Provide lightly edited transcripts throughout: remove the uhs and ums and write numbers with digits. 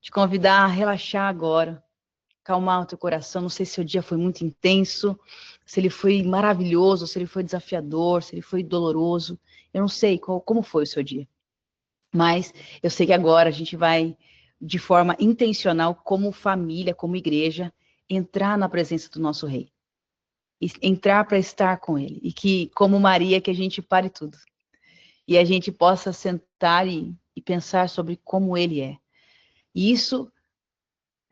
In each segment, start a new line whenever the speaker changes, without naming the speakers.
te convidar a relaxar agora, calmar o teu coração. Não sei se o dia foi muito intenso, se ele foi maravilhoso, se ele foi desafiador, se ele foi doloroso. Eu não sei como foi o seu dia. Mas eu sei que agora a gente vai, de forma intencional, como família, como igreja, entrar na presença do nosso Rei. Entrar para estar com Ele. E que, como Maria, que a gente pare tudo. E a gente possa sentar e pensar sobre como Ele é. E isso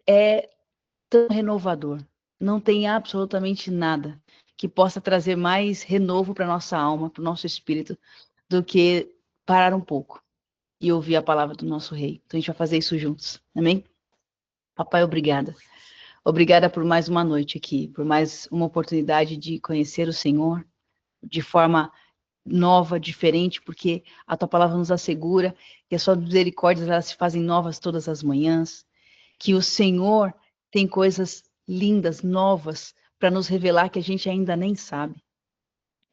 é tão renovador. Não tem absolutamente nada que possa trazer mais renovo para nossa alma, para o nosso espírito, do que parar um pouco e ouvir a palavra do nosso Rei. Então a gente vai fazer isso juntos. Amém? Papai, obrigada. Obrigada por mais uma noite aqui, por mais uma oportunidade de conhecer o Senhor de forma nova, diferente, porque a tua palavra nos assegura que as suas misericórdias elas se fazem novas todas as manhãs, que o Senhor tem coisas lindas, novas, para nos revelar que a gente ainda nem sabe.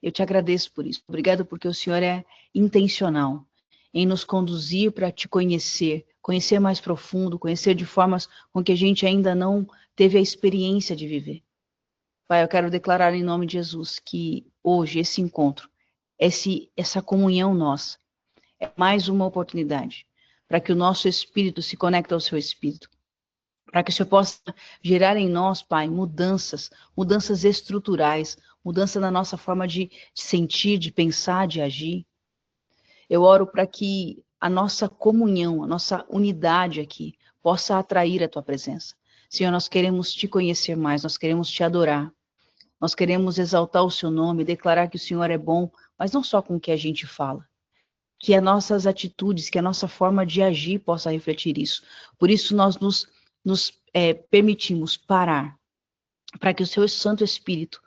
Eu te agradeço por isso. Obrigado porque o Senhor é intencional em nos conduzir para te conhecer, conhecer mais profundo, conhecer de formas com que a gente ainda não teve a experiência de viver. Pai, eu quero declarar em nome de Jesus que hoje esse encontro, essa comunhão nossa, é mais uma oportunidade para que o nosso espírito se conecte ao seu espírito, para que o Senhor possa gerar em nós, Pai, mudanças estruturais, mudança na nossa forma de sentir, de pensar, de agir. Eu oro para que a nossa comunhão, a nossa unidade aqui, possa atrair a Tua presença. Senhor, nós queremos Te conhecer mais, nós queremos Te adorar, nós queremos exaltar o Seu nome, declarar que o Senhor é bom, mas não só com o que a gente fala, que as nossas atitudes, que a nossa forma de agir possa refletir isso. Por isso nós nos permitimos parar, para que o Seu Santo Espírito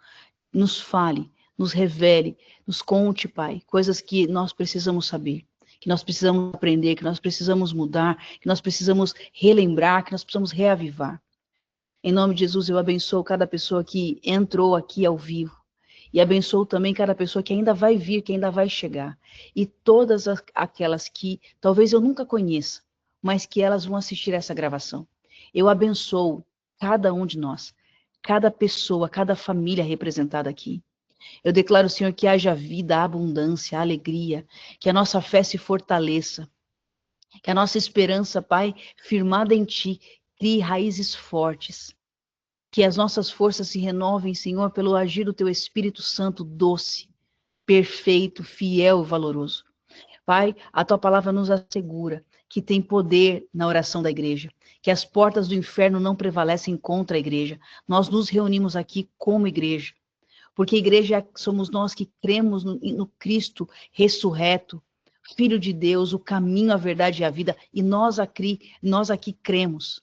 nos fale, nos revele, nos conte, Pai, coisas que nós precisamos saber, que nós precisamos aprender, que nós precisamos mudar, que nós precisamos relembrar, que nós precisamos reavivar. Em nome de Jesus, eu abençoo cada pessoa que entrou aqui ao vivo. E abençoo também cada pessoa que ainda vai vir, que ainda vai chegar. E todas aquelas que talvez eu nunca conheça, mas que elas vão assistir essa gravação. Eu abençoo cada um de nós, cada pessoa, cada família representada aqui. Eu declaro, Senhor, que haja vida, abundância, alegria, que a nossa fé se fortaleça, que a nossa esperança, Pai, firmada em Ti, crie raízes fortes. Que as nossas forças se renovem, Senhor, pelo agir do Teu Espírito Santo doce, perfeito, fiel e valoroso. Pai, a Tua palavra nos assegura que tem poder na oração da igreja, que as portas do inferno não prevalecem contra a igreja. Nós nos reunimos aqui como igreja, porque igreja somos nós que cremos no Cristo ressurreto, Filho de Deus, o caminho, a verdade e a vida, e nós aqui cremos.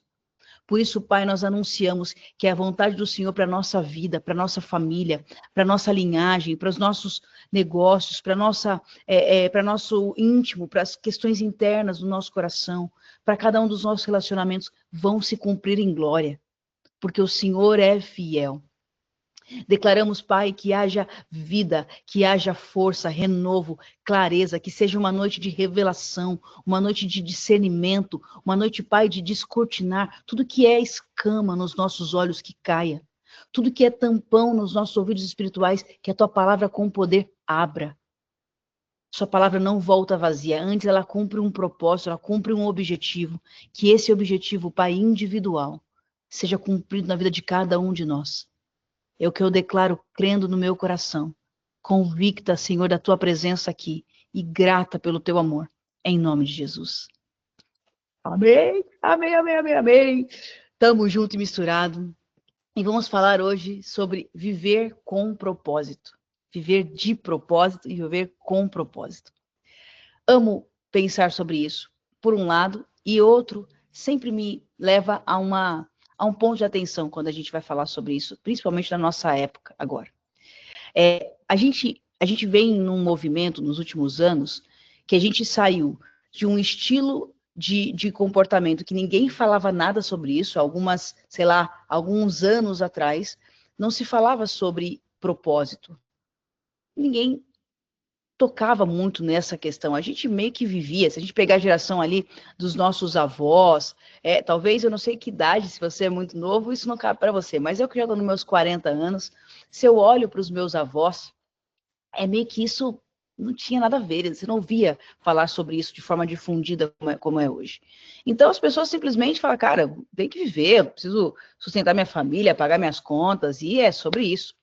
Por isso, Pai, nós anunciamos que é a vontade do Senhor para a nossa vida, para a nossa família, para a nossa linhagem, para os nossos negócios, para nosso íntimo, para as questões internas do nosso coração, para cada um dos nossos relacionamentos, vão se cumprir em glória, porque o Senhor é fiel. Declaramos, Pai, que haja vida, que haja força, renovo, clareza, que seja uma noite de revelação, uma noite de discernimento, uma noite, Pai, de descortinar tudo que é escama nos nossos olhos que caia, tudo que é tampão nos nossos ouvidos espirituais, que a Tua palavra com poder abra. Sua palavra não volta vazia, antes ela cumpre um propósito, ela cumpre um objetivo, que esse objetivo, Pai, individual, seja cumprido na vida de cada um de nós. É o que eu declaro crendo no meu coração, convicta, Senhor, da Tua presença aqui e grata pelo Teu amor, em nome de Jesus. Amém, amém, amém, amém, amém. Tamo junto e misturado. E vamos falar hoje sobre viver com propósito. Viver de propósito e viver com propósito. Amo pensar sobre isso, por um lado, e outro sempre me leva a um ponto de atenção quando a gente vai falar sobre isso, principalmente na nossa época agora. A gente vem num movimento nos últimos anos que a gente saiu de um estilo de comportamento que ninguém falava nada sobre isso, alguns anos atrás, não se falava sobre propósito. Ninguém tocava muito nessa questão. A gente meio que vivia, se a gente pegar a geração ali dos nossos avós, talvez eu não sei que idade, se você é muito novo, isso não cabe para você, mas eu que já estou nos meus 40 anos, se eu olho para os meus avós, é meio que isso não tinha nada a ver, você não ouvia falar sobre isso de forma difundida como é hoje. Então as pessoas simplesmente falam, cara, tem que viver, eu preciso sustentar minha família, pagar minhas contas, e é sobre isso.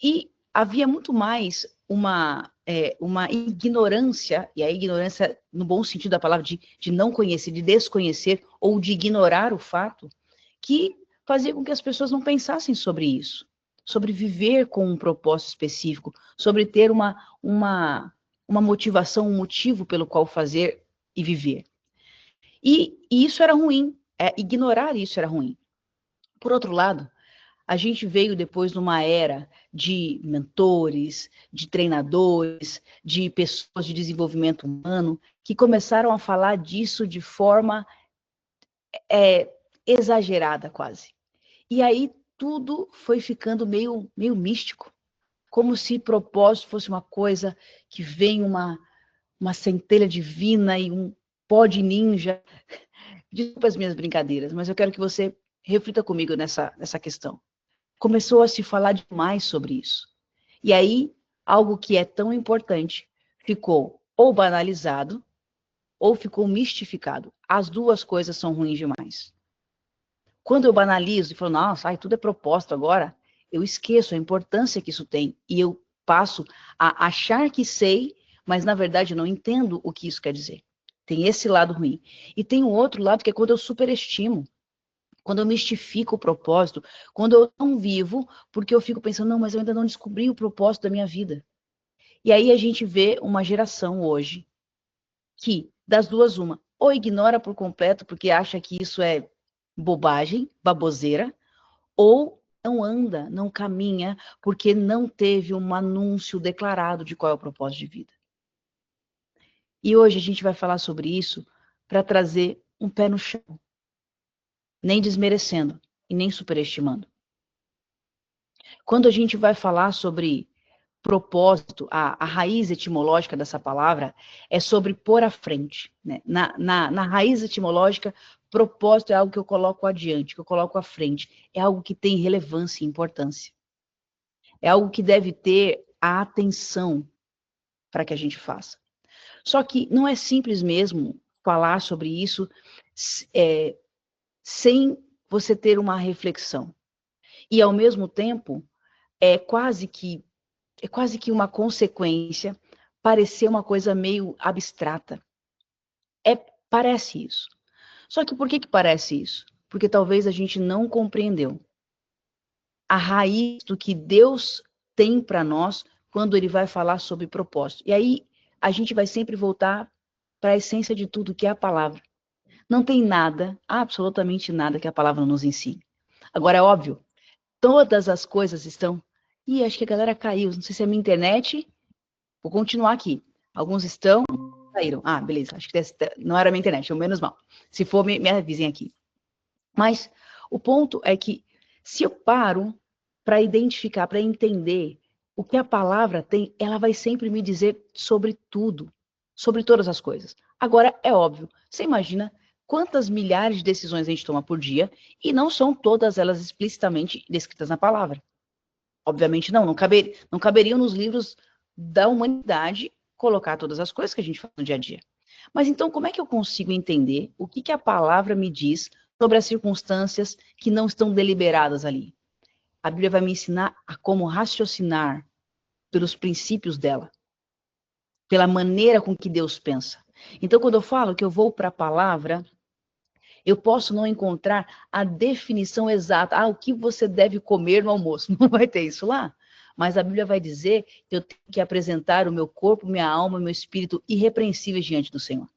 E havia muito mais uma ignorância, e a ignorância no bom sentido da palavra, de não conhecer, de desconhecer ou de ignorar o fato, que fazia com que as pessoas não pensassem sobre isso, sobre viver com um propósito específico, sobre ter uma motivação, um motivo pelo qual fazer e viver. E isso era ruim, ignorar isso era ruim. Por outro lado, a gente veio depois de uma era de mentores, de treinadores, de pessoas de desenvolvimento humano, que começaram a falar disso de forma exagerada quase. E aí tudo foi ficando meio místico, como se propósito fosse uma coisa que vem uma centelha divina e um pó de ninja. Desculpa as minhas brincadeiras, mas eu quero que você reflita comigo nessa questão. Começou a se falar demais sobre isso. E aí, algo que é tão importante ficou ou banalizado ou ficou mistificado. As duas coisas são ruins demais. Quando eu banalizo e falo, nossa, tudo é propósito agora, eu esqueço a importância que isso tem e eu passo a achar que sei, mas na verdade eu não entendo o que isso quer dizer. Tem esse lado ruim. E tem o outro lado que é quando eu superestimo. Quando eu mistifico o propósito, quando eu não vivo, porque eu fico pensando, não, mas eu ainda não descobri o propósito da minha vida. E aí a gente vê uma geração hoje que, das duas, uma, ou ignora por completo, porque acha que isso é bobagem, baboseira, ou não anda, não caminha, porque não teve um anúncio declarado de qual é o propósito de vida. E hoje a gente vai falar sobre isso para trazer um pé no chão, nem desmerecendo e nem superestimando. Quando a gente vai falar sobre propósito, a raiz etimológica dessa palavra é sobre pôr à frente. Né? Na raiz etimológica, propósito é algo que eu coloco adiante, que eu coloco à frente. É algo que tem relevância e importância. É algo que deve ter a atenção para que a gente faça. Só que não é simples mesmo falar sobre isso sem você ter uma reflexão. E, ao mesmo tempo, é quase que uma consequência parecer uma coisa meio abstrata. Parece isso. Só que por que parece isso? Porque talvez a gente não compreendeu a raiz do que Deus tem para nós quando ele vai falar sobre propósito. E aí a gente vai sempre voltar para a essência de tudo, que é a palavra. Não tem nada, absolutamente nada que a palavra não nos ensine. Agora, é óbvio, todas as coisas estão... Ih, acho que a galera caiu, não sei se é a minha internet. Vou continuar aqui. Alguns estão, saíram. Ah, beleza. Acho que não era a minha internet, ou menos mal. Se for, me avisem aqui. Mas o ponto é que, se eu paro para identificar, para entender o que a palavra tem, ela vai sempre me dizer sobre tudo, sobre todas as coisas. Agora, é óbvio, você imagina quantas milhares de decisões a gente toma por dia e não são todas elas explicitamente descritas na palavra. Obviamente não caberiam nos livros da humanidade colocar todas as coisas que a gente faz no dia a dia. Mas então, como é que eu consigo entender o que a palavra me diz sobre as circunstâncias que não estão deliberadas ali? A Bíblia vai me ensinar a como raciocinar pelos princípios dela, pela maneira com que Deus pensa. Então, quando eu falo que eu vou para a palavra, eu posso não encontrar a definição exata. O que você deve comer no almoço? Não vai ter isso lá. Mas a Bíblia vai dizer que eu tenho que apresentar o meu corpo, minha alma, meu espírito irrepreensíveis diante do Senhor.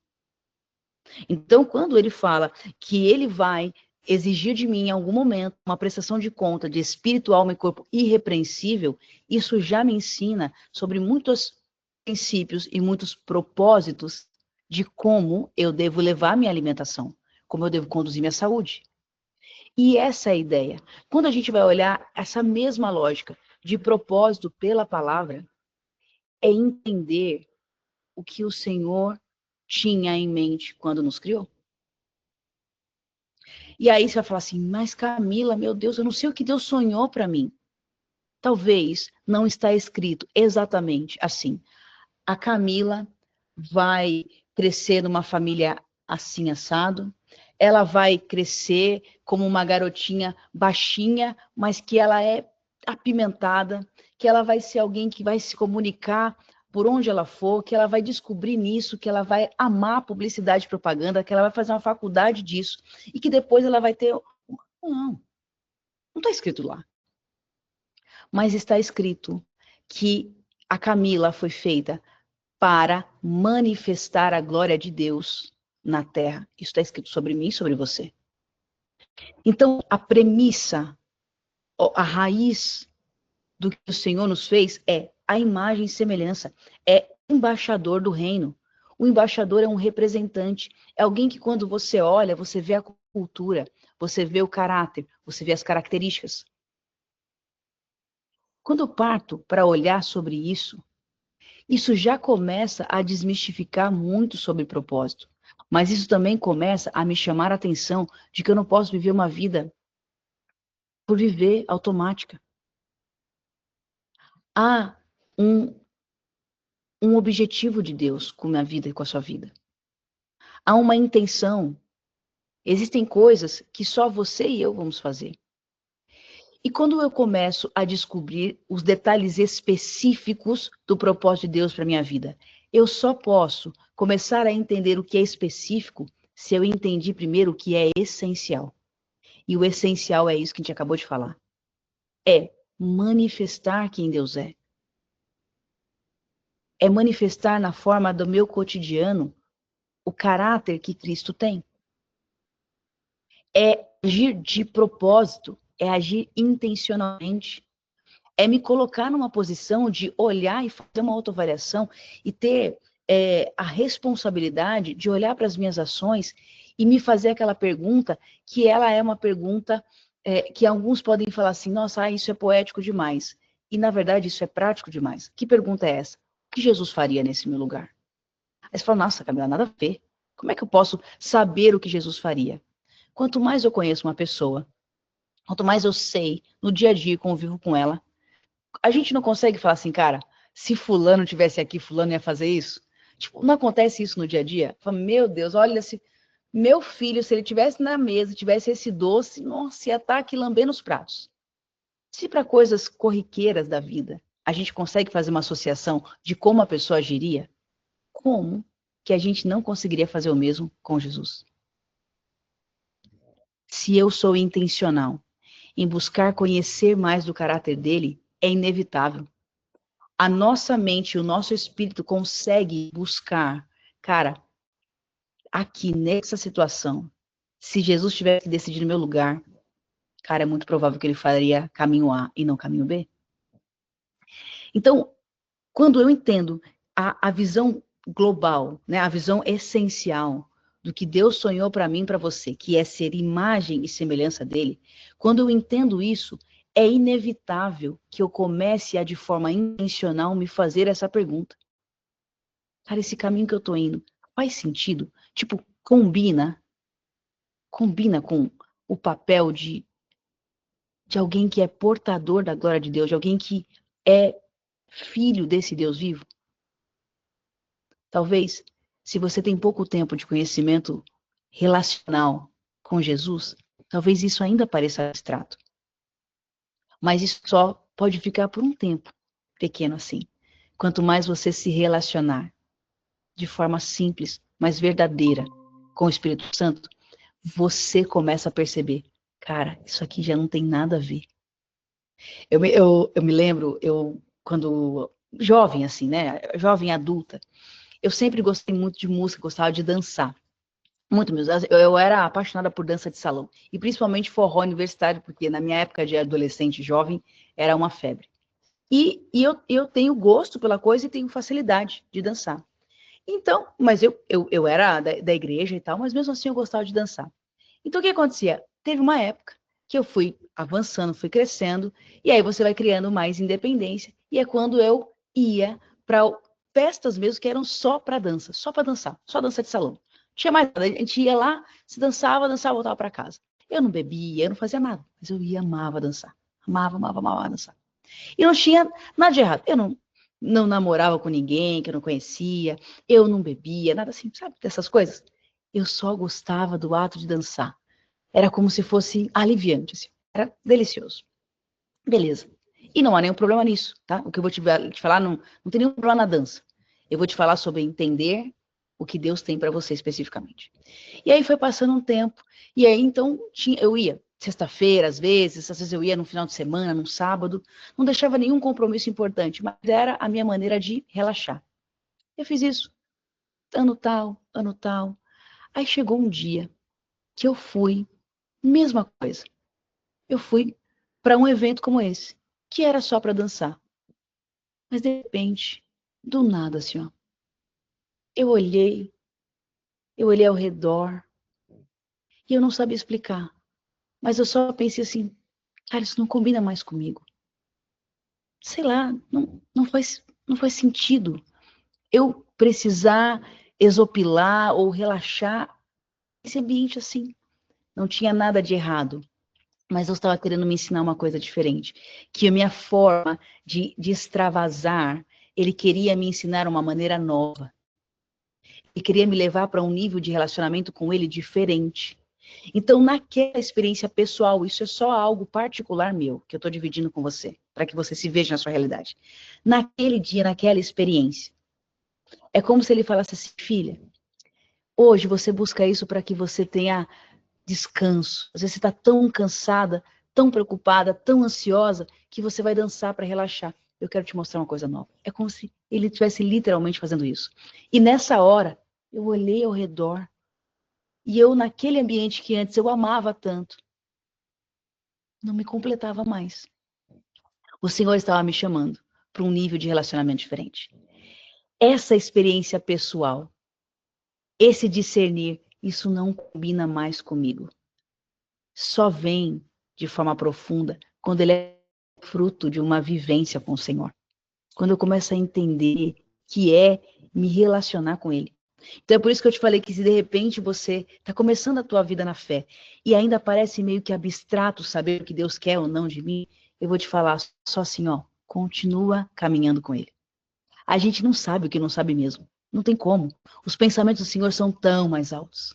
Então, quando ele fala que ele vai exigir de mim, em algum momento, uma prestação de conta de espírito, alma e corpo irrepreensível, isso já me ensina sobre muitos princípios e muitos propósitos de como eu devo levar minha alimentação, como eu devo conduzir minha saúde. E essa é a ideia. Quando a gente vai olhar essa mesma lógica de propósito pela palavra, é entender o que o Senhor tinha em mente quando nos criou? E aí você vai falar assim, mas Camila, meu Deus, eu não sei o que Deus sonhou para mim. Talvez não está escrito exatamente assim. A Camila vai crescer numa família assim assado. Ela vai crescer como uma garotinha baixinha, mas que ela é apimentada, que ela vai ser alguém que vai se comunicar por onde ela for, que ela vai descobrir nisso, que ela vai amar publicidade e propaganda, que ela vai fazer uma faculdade disso e que depois ela vai ter. Não, não está escrito lá. Mas está escrito que a Camila foi feita para manifestar a glória de Deus na terra. Isso está escrito sobre mim e sobre você. Então, a premissa, a raiz do que o Senhor nos fez é a imagem e semelhança, é embaixador do reino. O embaixador é um representante, é alguém que quando você olha, você vê a cultura, você vê o caráter, você vê as características. Quando eu parto para olhar sobre isso já começa a desmistificar muito sobre propósito. Mas isso também começa a me chamar a atenção de que eu não posso viver uma vida por viver automática. Há um objetivo de Deus com a minha vida e com a sua vida. Há uma intenção. Existem coisas que só você e eu vamos fazer. E quando eu começo a descobrir os detalhes específicos do propósito de Deus para minha vida, eu só posso começar a entender o que é específico se eu entendi primeiro o que é essencial. E o essencial é isso que a gente acabou de falar. É manifestar quem Deus é. É manifestar na forma do meu cotidiano o caráter que Cristo tem. É agir de propósito, é agir intencionalmente. É me colocar numa posição de olhar e fazer uma autoavaliação e ter a responsabilidade de olhar para as minhas ações e me fazer aquela pergunta que ela é uma pergunta que alguns podem falar assim, nossa, isso é poético demais. E, na verdade, isso é prático demais. Que pergunta é essa? O que Jesus faria nesse meu lugar? Aí você fala, nossa, Camila, nada a ver. Como é que eu posso saber o que Jesus faria? Quanto mais eu conheço uma pessoa, quanto mais eu sei no dia a dia e convivo com ela, a gente não consegue falar assim, cara, se fulano tivesse aqui, fulano ia fazer isso? Tipo, não acontece isso no dia a dia? Fala, meu Deus, olha, se meu filho, se ele tivesse na mesa, tivesse esse doce, nossa, ia estar aqui lambendo os pratos. Se para coisas corriqueiras da vida, a gente consegue fazer uma associação de como a pessoa agiria, como que a gente não conseguiria fazer o mesmo com Jesus? Se eu sou intencional em buscar conhecer mais do caráter dele, é inevitável. A nossa mente, o nosso espírito consegue buscar, cara, aqui nessa situação, se Jesus tivesse decidido no meu lugar, cara, é muito provável que ele faria caminho A e não caminho B. Então, quando eu entendo a visão global, né, a visão essencial do que Deus sonhou para mim e para você, que é ser imagem e semelhança dele, quando eu entendo isso, é inevitável que eu comece a, de forma intencional, me fazer essa pergunta. Cara, esse caminho que eu tô indo faz sentido? Tipo, combina com o papel de alguém que é portador da glória de Deus, de alguém que é filho desse Deus vivo? Talvez, se você tem pouco tempo de conhecimento relacional com Jesus, talvez isso ainda pareça abstrato. Mas isso só pode ficar por um tempo pequeno assim. Quanto mais você se relacionar de forma simples, mas verdadeira com o Espírito Santo, você começa a perceber, cara, isso aqui já não tem nada a ver. Eu me lembro, quando jovem assim, né, jovem adulta, eu sempre gostei muito de música, gostava de dançar. Muito mesmo. Eu era apaixonada por dança de salão. E principalmente forró universitário, porque na minha época de adolescente jovem, era uma febre. E eu tenho gosto pela coisa e tenho facilidade de dançar. Então, mas eu era da igreja e tal, mas mesmo assim eu gostava de dançar. Então, o que acontecia? Teve uma época que eu fui avançando, fui crescendo, e aí você vai criando mais independência, e é quando eu ia para festas mesmo que eram só para dança, só para dançar, só dança de salão. Não tinha mais nada, a gente ia lá, se dançava, voltava para casa. Eu não bebia, eu não fazia nada, mas eu ia, amava dançar. Amava dançar. E não tinha nada de errado. Eu não namorava com ninguém que eu não conhecia, eu não bebia, nada assim, sabe, dessas coisas. Eu só gostava do ato de dançar. Era como se fosse aliviante, assim. Era delicioso. Beleza. E não há nenhum problema nisso, tá? O que eu vou te falar não tem nenhum problema na dança. Eu vou te falar sobre entender o que Deus tem para você especificamente. E aí foi passando um tempo, e aí então eu ia sexta-feira, às vezes eu ia no final de semana, num sábado, não deixava nenhum compromisso importante, mas era a minha maneira de relaxar. Eu fiz isso, ano tal, ano tal. Aí chegou um dia que eu fui, mesma coisa, eu fui para um evento como esse, que era só para dançar. Mas de repente, do nada, assim, ó, eu olhei, eu olhei ao redor, e eu não sabia explicar. Mas eu só pensei assim, cara, isso não combina mais comigo. Sei lá, não faz sentido eu precisar exopilar ou relaxar nesse ambiente assim. Não tinha nada de errado, mas eu estava querendo me ensinar uma coisa diferente, que a minha forma de extravasar, ele queria me ensinar uma maneira nova. Ele queria me levar para um nível de relacionamento com ele diferente. Então, naquela experiência pessoal, isso é só algo particular meu, que eu estou dividindo com você, para que você se veja na sua realidade. Naquele dia, naquela experiência, é como se ele falasse assim, filha, hoje você busca isso para que você tenha descanso. Às vezes você está tão cansada, tão preocupada, tão ansiosa, que você vai dançar para relaxar. Eu quero te mostrar uma coisa nova. É como se ele estivesse literalmente fazendo isso. E nessa hora, eu olhei ao redor, e eu, naquele ambiente que antes eu amava tanto, não me completava mais. O Senhor estava me chamando para um nível de relacionamento diferente. Essa experiência pessoal, esse discernir, isso não combina mais comigo. Só vem de forma profunda quando ele é fruto de uma vivência com o Senhor. Quando eu começo a entender que é me relacionar com Ele. Então é por isso que eu te falei que se de repente você está começando a tua vida na fé e ainda parece meio que abstrato saber o que Deus quer ou não de mim, eu vou te falar só assim, ó, continua caminhando com Ele. A gente não sabe o que não sabe mesmo. Não tem como. Os pensamentos do Senhor são tão mais altos.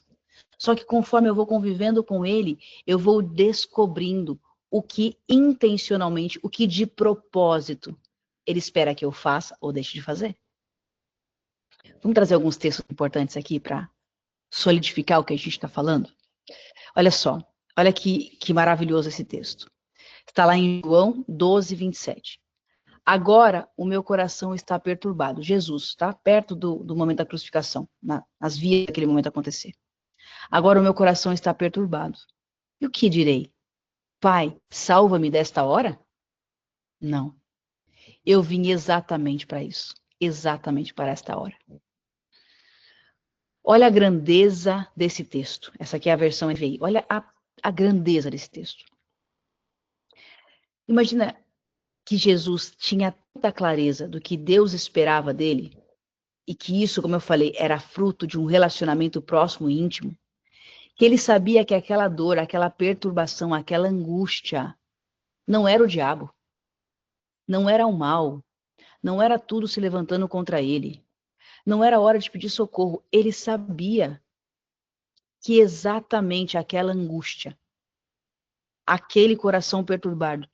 Só que conforme eu vou convivendo com Ele, eu vou descobrindo o que intencionalmente, o que de propósito Ele espera que eu faça ou deixe de fazer. Vamos trazer alguns textos importantes aqui para solidificar o que a gente está falando? Olha só, olha que maravilhoso esse texto. Está lá em João 12, 27. Agora o meu coração está perturbado. Jesus está perto do momento da crucificação, nas vias daquele momento acontecer. Agora o meu coração está perturbado. E o que direi? Pai, salva-me desta hora? Não. Eu vim exatamente para isso. Exatamente para esta hora. Olha a grandeza desse texto. Essa aqui é a versão NVI. Olha a grandeza desse texto. Imagina que Jesus tinha tanta clareza do que Deus esperava dele, e que isso, como eu falei, era fruto de um relacionamento próximo e íntimo, que ele sabia que aquela dor, aquela perturbação, aquela angústia, não era o diabo, não era o mal, não era tudo se levantando contra ele, não era hora de pedir socorro. Ele sabia que exatamente aquela angústia, aquele coração perturbado,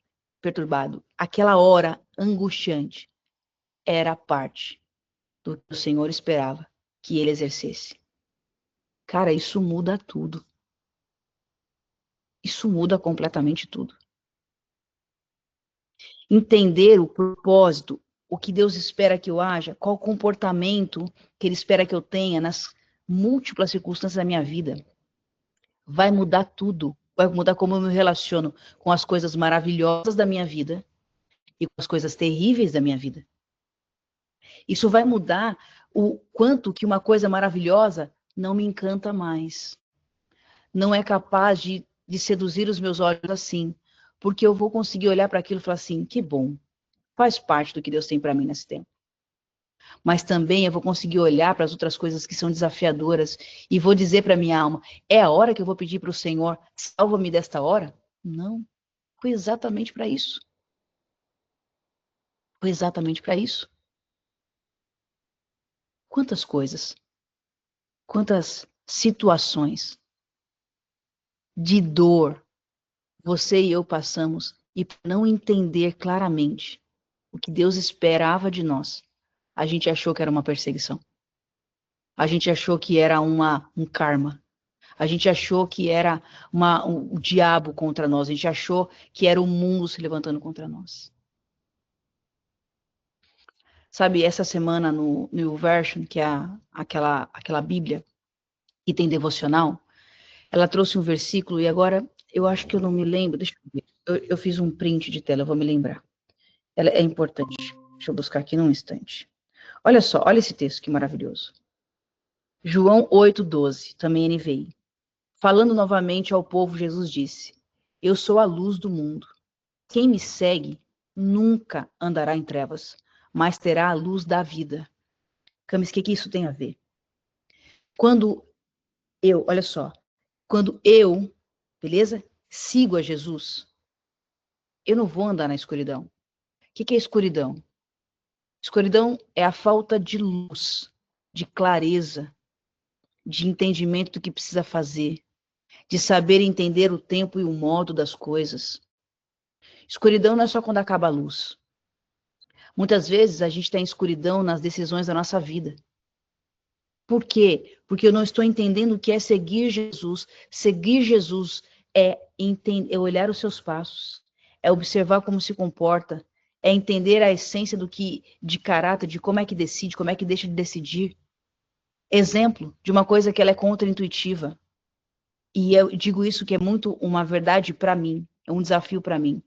aquela hora angustiante, era parte do que o Senhor esperava que ele exercesse. Cara, isso muda tudo. Isso muda completamente tudo. Entender o propósito, o que Deus espera que eu haja, qual o comportamento que Ele espera que eu tenha nas múltiplas circunstâncias da minha vida, vai mudar tudo. Vai mudar como eu me relaciono com as coisas maravilhosas da minha vida e com as coisas terríveis da minha vida. Isso vai mudar o quanto que uma coisa maravilhosa não me encanta mais. Não é capaz de seduzir os meus olhos assim, porque eu vou conseguir olhar para aquilo e falar assim, que bom, faz parte do que Deus tem para mim nesse tempo. mas também eu vou conseguir olhar para as outras coisas que são desafiadoras e vou dizer para minha alma, é a hora que eu vou pedir para o Senhor, salva-me desta hora? Não, foi exatamente para isso. Foi exatamente para isso. Quantas coisas, quantas situações de dor você e eu passamos e por não entender claramente o que Deus esperava de nós, a gente achou que era uma perseguição. A gente achou que era um karma. A gente achou que era o diabo contra nós. A gente achou que era o mundo se levantando contra nós. Sabe, essa semana no YouVersion, que é aquela Bíblia que tem devocional, ela trouxe um versículo e agora eu acho que eu não me lembro. Deixa eu ver. Eu fiz um print de tela, eu vou me lembrar. Ela é importante. Deixa eu buscar aqui num instante. Olha só, olha esse texto que maravilhoso. João 8:12, também NVI. Falando novamente ao povo, Jesus disse: Eu sou a luz do mundo. Quem me segue nunca andará em trevas, mas terá a luz da vida. Camis, o que isso tem a ver? Olha só, quando eu, beleza, sigo a Jesus, eu não vou andar na escuridão. O que é escuridão? Escuridão é a falta de luz, de clareza, de entendimento do que precisa fazer, de saber entender o tempo e o modo das coisas. Escuridão não é só quando acaba a luz. Muitas vezes a gente está em escuridão nas decisões da nossa vida. Por quê? Porque eu não estou entendendo o que é seguir Jesus. Seguir Jesus é olhar os seus passos, é observar como se comporta, é entender a essência de caráter, de como é que decide, como é que deixa de decidir. Exemplo de uma coisa que ela é contra-intuitiva. E eu digo isso que é muito uma verdade para mim, é um desafio para mim.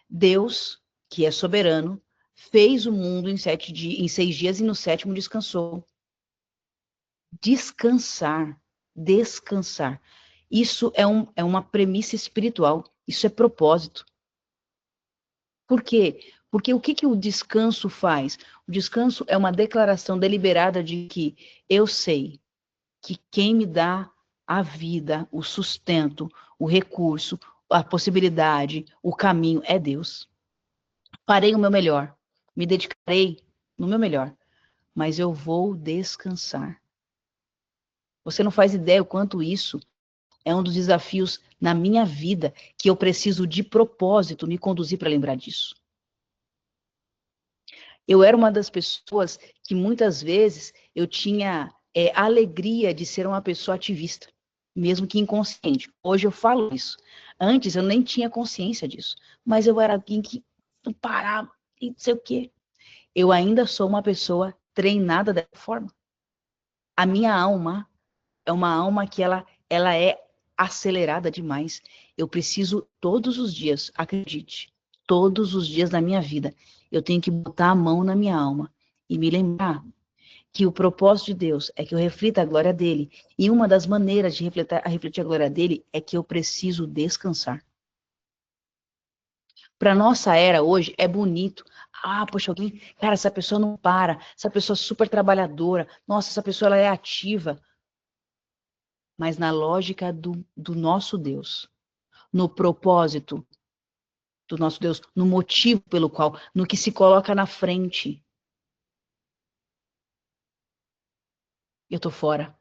Deus, que é soberano, fez o mundo em 6 dias e no 7º descansou. Descansar, descansar. Isso é uma premissa espiritual, isso é propósito. Por quê? Porque o que o descanso faz? O descanso é uma declaração deliberada de que eu sei que quem me dá a vida, o sustento, o recurso, a possibilidade, o caminho é Deus. Farei o meu melhor, me dedicarei no meu melhor, mas eu vou descansar. Você não faz ideia o quanto isso é um dos desafios na minha vida que eu preciso de propósito me conduzir para lembrar disso. Eu era uma das pessoas que muitas vezes eu tinha alegria de ser uma pessoa ativista, mesmo que inconsciente. Hoje eu falo isso. Antes eu nem tinha consciência disso, mas eu era alguém que não parava e não sei o quê. Eu ainda sou uma pessoa treinada dessa forma. A minha alma é uma alma que ela é acelerada demais. Eu preciso todos os dias, acredite, todos os dias da minha vida, eu tenho que botar a mão na minha alma e me lembrar que o propósito de Deus é que eu reflita a glória dele. E uma das maneiras de refletir a glória dele é que eu preciso descansar. Para nossa era hoje é bonito. Ah, poxa, alguém, cara, essa pessoa não para, essa pessoa é super trabalhadora, nossa, essa pessoa ela é ativa. Mas na lógica do nosso Deus, no propósito do nosso Deus, no motivo pelo qual, no que se coloca na frente, eu tô fora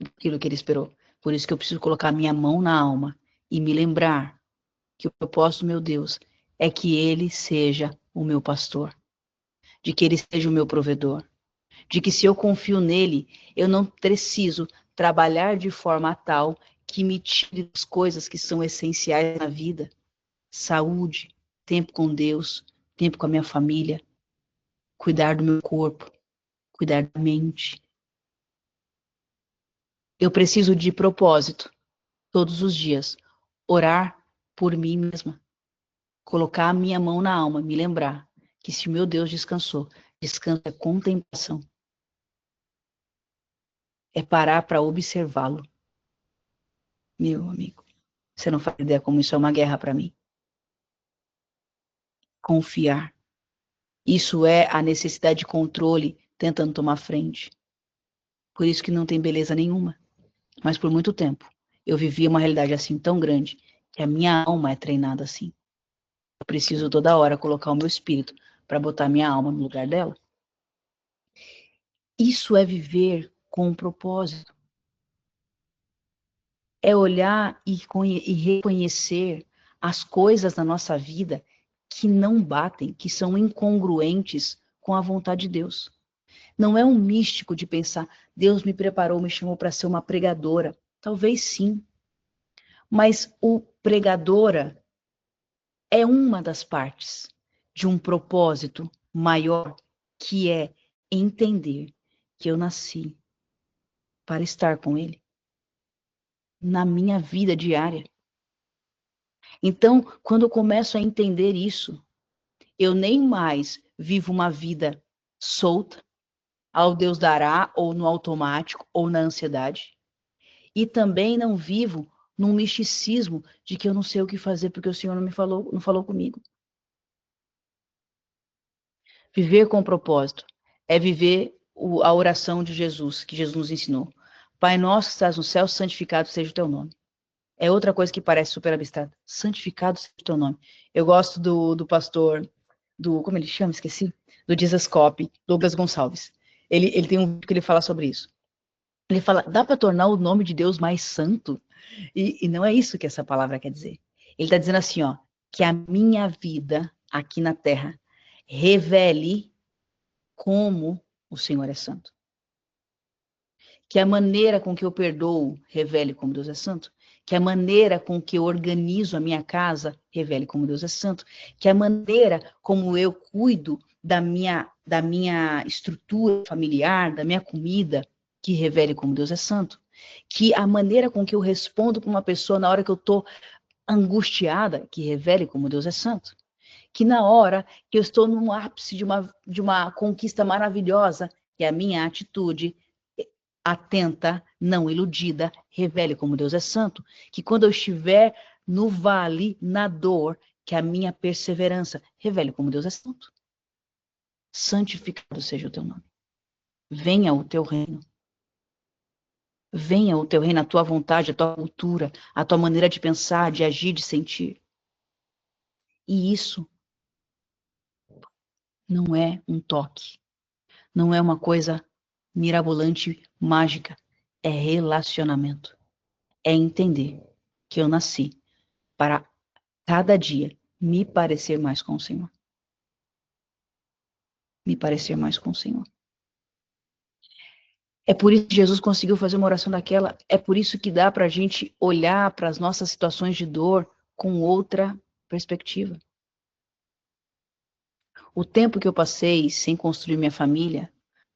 daquilo que ele esperou. Por isso que eu preciso colocar minha mão na alma e me lembrar que o propósito do meu Deus é que ele seja o meu pastor, de que ele seja o meu provedor, de que se eu confio nele, eu não preciso trabalhar de forma tal que me tire das coisas que são essenciais na vida. Saúde, tempo com Deus, tempo com a minha família, cuidar do meu corpo, cuidar da mente. Eu preciso de propósito, todos os dias, orar por mim mesma, colocar a minha mão na alma, me lembrar que se o meu Deus descansou, descanso é contemplação. É parar para observá-lo. Meu amigo, você não faz ideia como isso é uma guerra para mim. Confiar. Isso é a necessidade de controle tentando tomar frente. Por isso que não tem beleza nenhuma. Mas por muito tempo, eu vivia uma realidade assim tão grande, que a minha alma é treinada assim. Eu preciso toda hora colocar o meu espírito para botar minha alma no lugar dela. Isso é viver com um propósito. É olhar e reconhecer as coisas na nossa vida que não batem, que são incongruentes com a vontade de Deus. Não é um místico de pensar, Deus me preparou, me chamou para ser uma pregadora. Talvez sim, mas o pregadora é uma das partes de um propósito maior, que é entender que eu nasci para estar com Ele na minha vida diária. Então, quando eu começo a entender isso, eu nem mais vivo uma vida solta, ao Deus dará, ou no automático, ou na ansiedade. E também não vivo num misticismo de que eu não sei o que fazer porque o Senhor não falou comigo. Viver com propósito é viver a oração de Jesus, que Jesus nos ensinou. Pai nosso que estás no céu, santificado seja o teu nome. É outra coisa que parece super abstrata. Santificado seja o teu nome. Eu gosto do pastor, como ele chama? Esqueci. Do Jesus Cop, Douglas Gonçalves. Ele tem um vídeo que ele fala sobre isso. Ele fala, dá para tornar o nome de Deus mais santo? E não é isso que essa palavra quer dizer. Ele está dizendo assim, ó, que a minha vida aqui na Terra revele como o Senhor é santo. Que a maneira com que eu perdoo revele como Deus é santo. Que a maneira com que eu organizo a minha casa revele como Deus é santo. Que a maneira como eu cuido da minha estrutura familiar, da minha comida, que revele como Deus é santo. Que a maneira com que eu respondo para uma pessoa na hora que eu estou angustiada, que revele como Deus é santo. Que na hora que eu estou no ápice de uma conquista maravilhosa, que é a minha atitude atenta, não iludida, revele como Deus é santo. Que quando eu estiver no vale, na dor, que a minha perseverança revele como Deus é santo. Santificado seja o teu nome. Venha o teu reino. Venha o teu reino, a tua vontade, a tua cultura, a tua maneira de pensar, de agir, de sentir. E isso não é um toque. Não é uma coisa mirabolante, mágica. É relacionamento. É entender que eu nasci para cada dia me parecer mais com o Senhor. Me parecer mais com o Senhor. É por isso que Jesus conseguiu fazer uma oração daquela. É por isso que dá para a gente olhar para as nossas situações de dor com outra perspectiva. O tempo que eu passei sem construir minha família,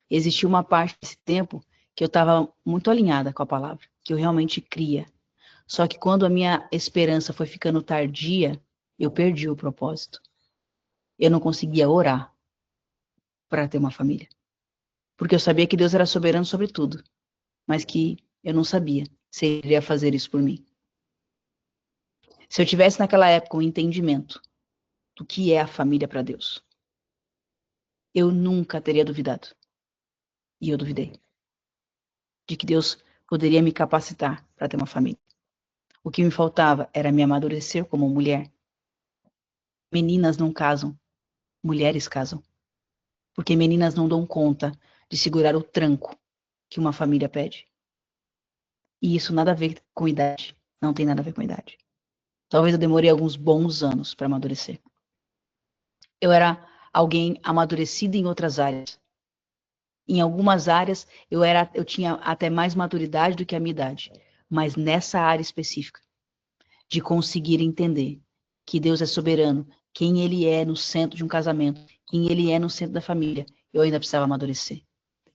existiu uma parte desse tempo que eu estava muito alinhada com a palavra, que eu realmente cria. Só que quando a minha esperança foi ficando tardia, eu perdi o propósito. Eu não conseguia orar para ter uma família. Porque eu sabia que Deus era soberano sobre tudo, mas que eu não sabia se Ele iria fazer isso por mim. Se eu tivesse naquela época um entendimento do que é a família para Deus, eu nunca teria duvidado. E eu duvidei. De que Deus poderia me capacitar para ter uma família. O que me faltava era me amadurecer como mulher. Meninas não casam, mulheres casam. Porque meninas não dão conta de segurar o tranco que uma família pede. E isso nada a ver com idade. Não tem nada a ver com idade. Talvez eu demorei alguns bons anos para amadurecer. Eu era alguém amadurecido em outras áreas. Em algumas áreas eu tinha até mais maturidade do que a minha idade. Mas nessa área específica, de conseguir entender que Deus é soberano, quem Ele é no centro de um casamento, quem Ele é no centro da família, eu ainda precisava amadurecer.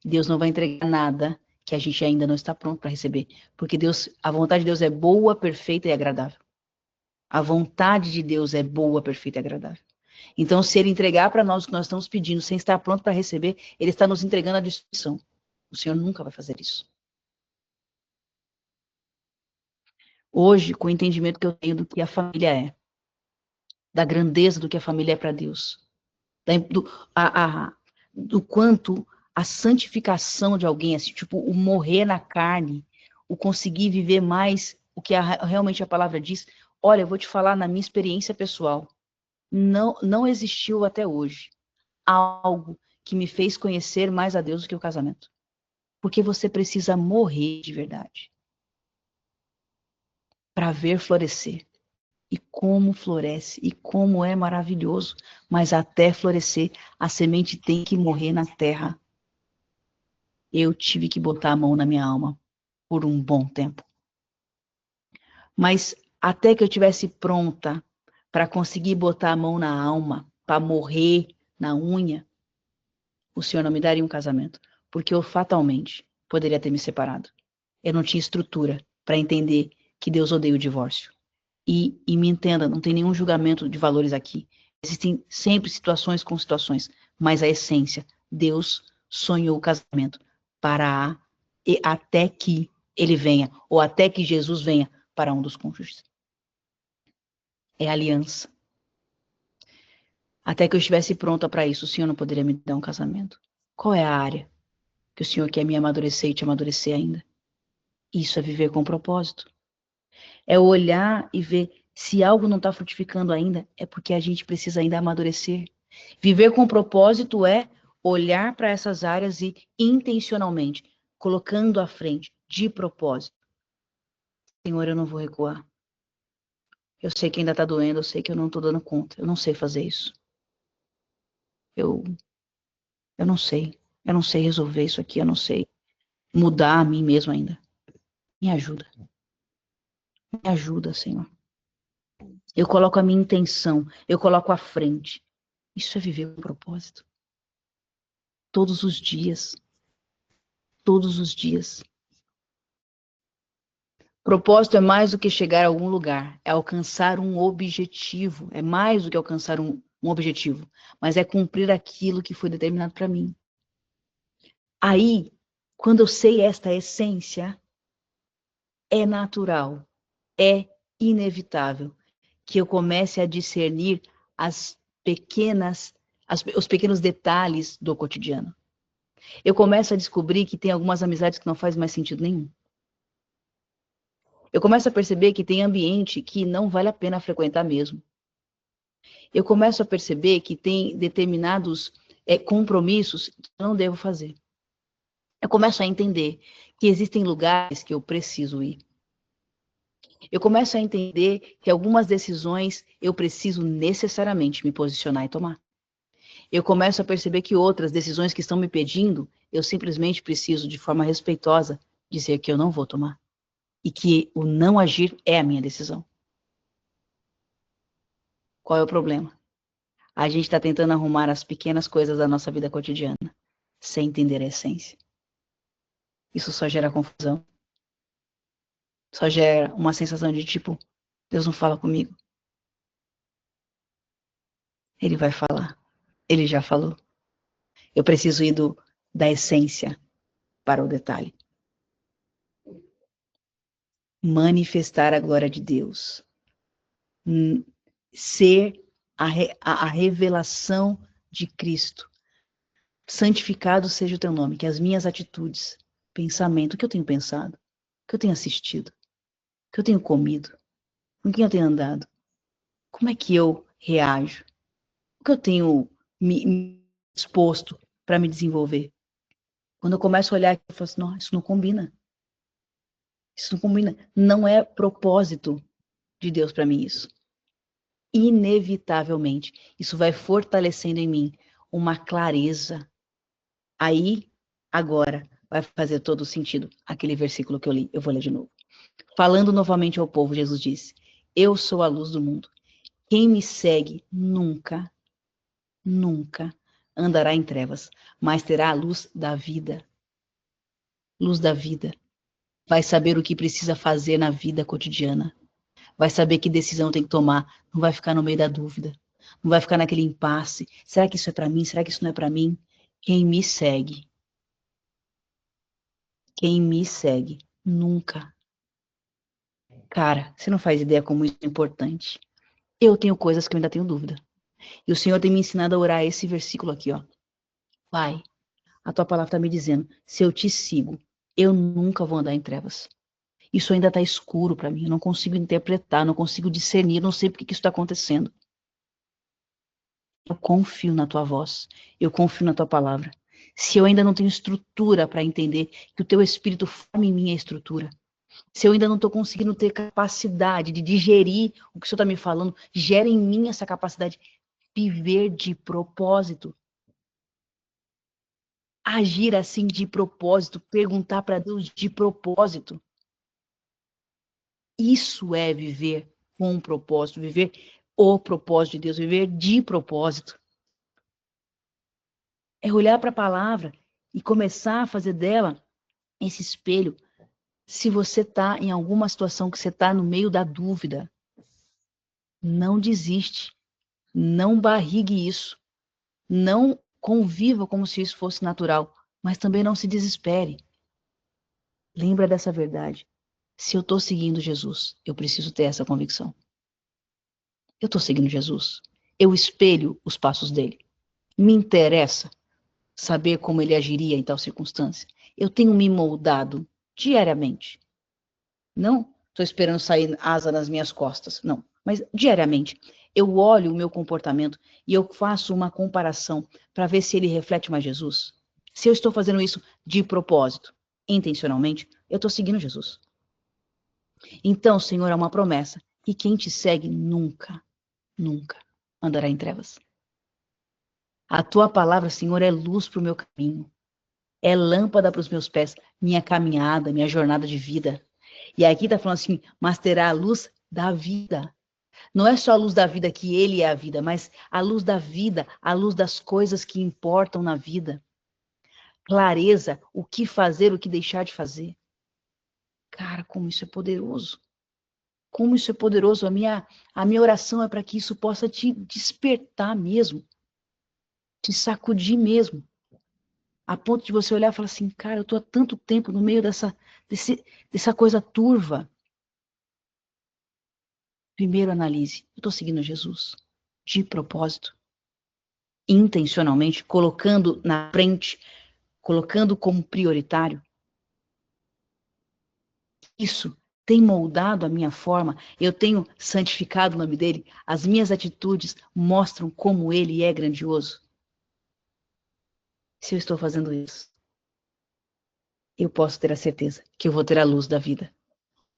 Deus não vai entregar nada que a gente ainda não está pronto para receber, porque a vontade de Deus é boa, perfeita e agradável. A vontade de Deus é boa, perfeita e agradável. Então, se Ele entregar para nós o que nós estamos pedindo, sem estar pronto para receber, Ele está nos entregando a destruição. O Senhor nunca vai fazer isso. Hoje, com o entendimento que eu tenho do que a família é, da grandeza do que a família é para Deus, do quanto a santificação de alguém, assim, tipo, o morrer na carne, o conseguir viver mais o que realmente a palavra diz. Olha, eu vou te falar na minha experiência pessoal, não existiu até hoje algo que me fez conhecer mais a Deus do que o casamento. Porque você precisa morrer de verdade para ver florescer. E como floresce, e como é maravilhoso. Mas até florescer, a semente tem que morrer na terra. Eu tive que botar a mão na minha alma por um bom tempo. Mas até que eu tivesse pronta para conseguir botar a mão na alma, para morrer na unha, o Senhor não me daria um casamento, porque eu fatalmente poderia ter me separado. Eu não tinha estrutura para entender que Deus odeia o divórcio. E me entenda, não tem nenhum julgamento de valores aqui. Existem sempre situações com situações, mas a essência, Deus sonhou o casamento para até que ele venha, ou até que Jesus venha para um dos cônjuges. É aliança. Até que eu estivesse pronta para isso, o Senhor não poderia me dar um casamento. Qual é a área que o Senhor quer me amadurecer e te amadurecer ainda? Isso é viver com propósito. É olhar e ver se algo não está frutificando ainda, é porque a gente precisa ainda amadurecer. Viver com propósito é olhar para essas áreas e intencionalmente, colocando à frente, de propósito. Senhor, eu não vou recuar. Eu sei que ainda está doendo, eu sei que eu não estou dando conta. Eu não sei fazer isso. Eu não sei. Eu não sei resolver isso aqui, eu não sei mudar a mim mesmo ainda. Me ajuda. Me ajuda, Senhor. Eu coloco a minha intenção, eu coloco à frente. Isso é viver com propósito. Todos os dias. Todos os dias. Propósito é mais do que chegar a algum lugar, é alcançar um objetivo. É mais do que alcançar um objetivo, mas é cumprir aquilo que foi determinado para mim. Aí, quando eu sei esta essência, é natural, é inevitável que eu comece a discernir os pequenos detalhes do cotidiano. Eu começo a descobrir que tem algumas amizades que não faz mais sentido nenhum. Eu começo a perceber que tem ambiente que não vale a pena frequentar mesmo. Eu começo a perceber que tem determinados compromissos que eu não devo fazer. Eu começo a entender que existem lugares que eu preciso ir. Eu começo a entender que algumas decisões eu preciso necessariamente me posicionar e tomar. Eu começo a perceber que outras decisões que estão me pedindo, eu simplesmente preciso, de forma respeitosa, dizer que eu não vou tomar. E que o não agir é a minha decisão. Qual é o problema? A gente está tentando arrumar as pequenas coisas da nossa vida cotidiana, sem entender a essência. Isso só gera confusão. Só gera uma sensação de tipo, Deus não fala comigo. Ele vai falar. Ele já falou. Eu preciso ir da essência para o detalhe. Manifestar a glória de Deus. Ser a revelação de Cristo. Santificado seja o teu nome, que as minhas atitudes, pensamento, o que eu tenho pensado, o que eu tenho assistido, o que eu tenho comido, com quem eu tenho andado, como é que eu reajo, o que eu tenho me exposto para me desenvolver. Quando eu começo a olhar aqui, eu falo assim, não, isso não combina. Isso não combina. Não é propósito de Deus para mim isso. Inevitavelmente, isso vai fortalecendo em mim uma clareza. Aí, agora, vai fazer todo sentido aquele versículo que eu li. Eu vou ler de novo. Falando novamente ao povo, Jesus disse, eu sou a luz do mundo. Quem me segue nunca andará em trevas, mas terá a luz da vida. Luz da vida. Vai saber o que precisa fazer na vida cotidiana. Vai saber que decisão tem que tomar. Não vai ficar no meio da dúvida. Não vai ficar naquele impasse. Será que isso é para mim? Será que isso não é para mim? Quem me segue nunca. Cara, você não faz ideia como isso é importante. Eu tenho coisas que eu ainda tenho dúvida. E o Senhor tem me ensinado a orar esse versículo aqui, ó. Pai, A tua palavra está me dizendo, se eu te sigo, eu nunca vou andar em trevas. Isso ainda está escuro para mim, eu não consigo interpretar, não consigo discernir, não sei por que isso está acontecendo. Eu confio na tua voz, eu confio na tua palavra. Se eu ainda não tenho estrutura para entender que o teu Espírito forma em mim a estrutura, se eu ainda não estou conseguindo ter capacidade de digerir o que o Senhor está me falando, gera em mim essa capacidade de viver de propósito. Agir assim de propósito, perguntar para Deus de propósito. Isso é viver com um propósito, viver o propósito de Deus, viver de propósito. É olhar para a palavra e começar a fazer dela esse espelho. Se você está em alguma situação que você está no meio da dúvida, não desiste, não barrigue isso, não conviva como se isso fosse natural, mas também não se desespere. Lembra dessa verdade. Se eu estou seguindo Jesus, eu preciso ter essa convicção. Eu estou seguindo Jesus. Eu espelho os passos dele. Me interessa saber como ele agiria em tal circunstância. Eu tenho me moldado diariamente. Não estou esperando sair asa nas minhas costas, não. Mas diariamente eu olho o meu comportamento e eu faço uma comparação para ver se ele reflete mais Jesus. Se eu estou fazendo isso de propósito, intencionalmente, eu estou seguindo Jesus. Então, Senhor, é uma promessa que quem te segue nunca, nunca andará em trevas. A tua palavra, Senhor, é luz para o meu caminho, é lâmpada para os meus pés, minha caminhada, minha jornada de vida. E aqui está falando assim, mas terá a luz da vida. Não é só a luz da vida que ele é a vida, mas a luz da vida, a luz das coisas que importam na vida. Clareza, o que fazer, o que deixar de fazer. Cara, como isso é poderoso. Como isso é poderoso. A minha oração é para que isso possa te despertar mesmo. Te sacudir mesmo. A ponto de você olhar e falar assim, cara, eu estou há tanto tempo no meio dessa coisa turva. Primeiro analise, eu estou seguindo Jesus, de propósito, intencionalmente, colocando na frente, colocando como prioritário. Isso tem moldado a minha forma, eu tenho santificado o nome dele, as minhas atitudes mostram como ele é grandioso. Se eu estou fazendo isso, eu posso ter a certeza que eu vou ter a luz da vida.